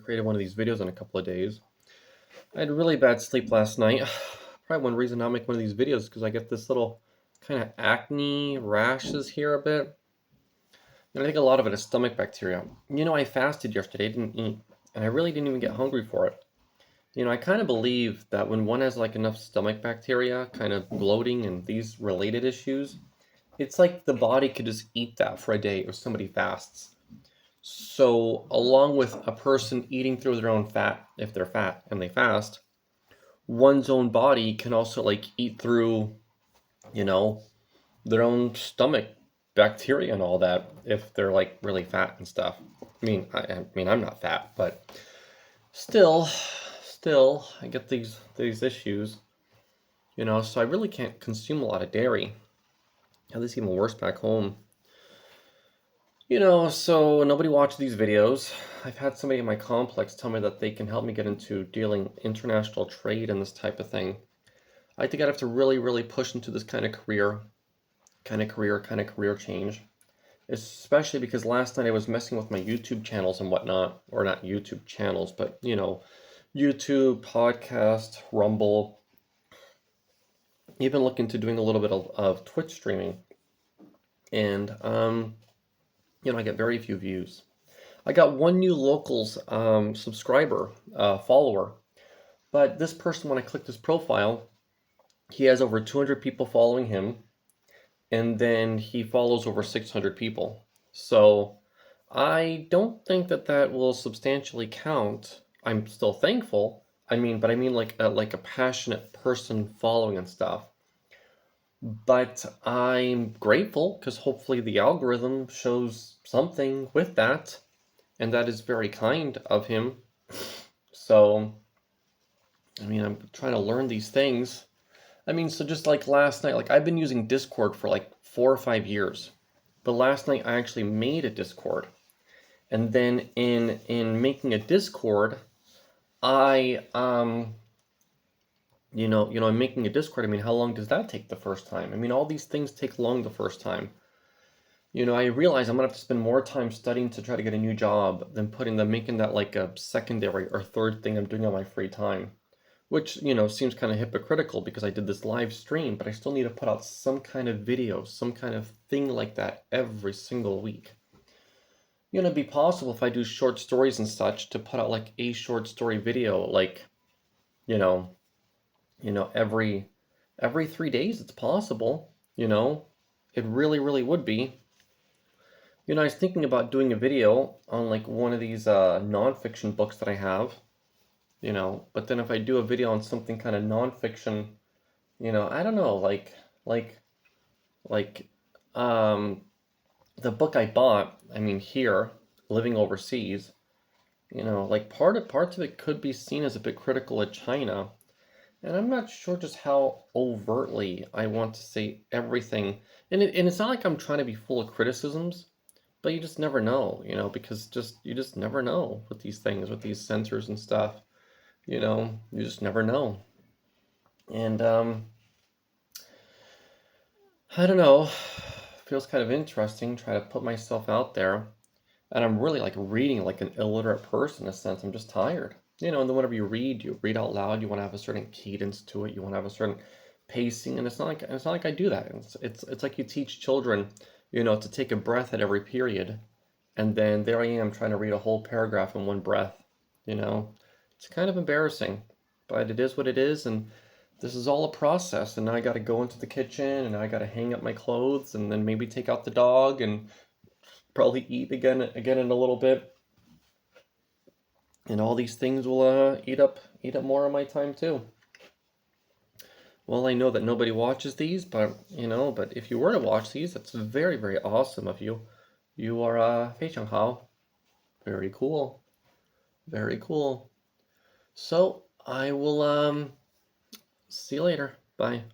Created one of these videos in a couple of days. I had really bad sleep last night. Probably one reason I make one of these videos is because I get this little kind of acne rashes here a bit. And I think a lot of it is stomach bacteria. I fasted yesterday, didn't eat, and I really didn't even get hungry for it. I kind of believe that when one has like enough stomach bacteria, kind of bloating and these related issues, it's like the body could just eat that for a day if somebody fasts. So, along with a person eating through their own fat, if they're fat and they fast, one's own body can also like eat through, you know, their own stomach bacteria and all that if they're like really fat and stuff. I mean, I'm not fat, but still, I get these issues, so I really can't consume a lot of dairy. At least even worse back home. So nobody watched these videos. I've had somebody in my complex tell me that they can help me get into dealing international trade and this type of thing. I think I'd have to really, really push into this kind of career change. Especially because last night I was messing with my YouTube channels and whatnot, or not YouTube channels, but YouTube, podcast, Rumble, even look into doing a little bit of Twitch streaming. And I get very few views. I got one new locals subscriber, follower, but this person, when I clicked his profile, he has over 200 people following him, and then he follows over 600 people. So I don't think that that will substantially count. I'm still thankful. But I mean like a passionate person following and stuff. But I'm grateful because hopefully the algorithm shows something with that, and that is very kind of him. So, I'm trying to learn these things. So just like last night, like I've been using Discord for like 4 or 5 years. But last night I actually made a Discord. And then in making a Discord, I I'm making a Discord. How long does that take the first time? All these things take long the first time. I realize I'm gonna have to spend more time studying to try to get a new job than making that like a secondary or third thing I'm doing on my free time. Which, seems kind of hypocritical because I did this live stream, but I still need to put out some kind of video, some kind of thing like that every single week. It'd be possible if I do short stories and such to put out like a short story video, like, you know, every 3 days. It's possible, it really, really would be. I was thinking about doing a video on like one of these nonfiction books that I have, but then if I do a video on something kind of nonfiction, I don't know, like, like, um, the book I bought, here, living overseas, like parts of it could be seen as a bit critical of China, and I'm not sure just how overtly I want to say everything. And it's not like I'm trying to be full of criticisms, but you just never know, because you just never know with these things, with these censors and stuff, you just never know. And I don't know, feels kind of interesting trying to put myself out there. And I'm really like reading like an illiterate person in a sense. I'm just tired. And then whenever you read out loud, you want to have a certain cadence to it. You want to have a certain pacing, and it's not like I do that. It's like you teach children, to take a breath at every period, and then there I am trying to read a whole paragraph in one breath. You know, it's kind of embarrassing, but it is what it is, and this is all a process. And now I got to go into the kitchen, and I got to hang up my clothes, and then maybe take out the dog, and probably eat again in a little bit. And all these things will eat up more of my time too. Well, I know that nobody watches these, but if you were to watch these, that's very, very awesome of you. You are 非常好. Very cool. Very cool. So I will see you later. Bye.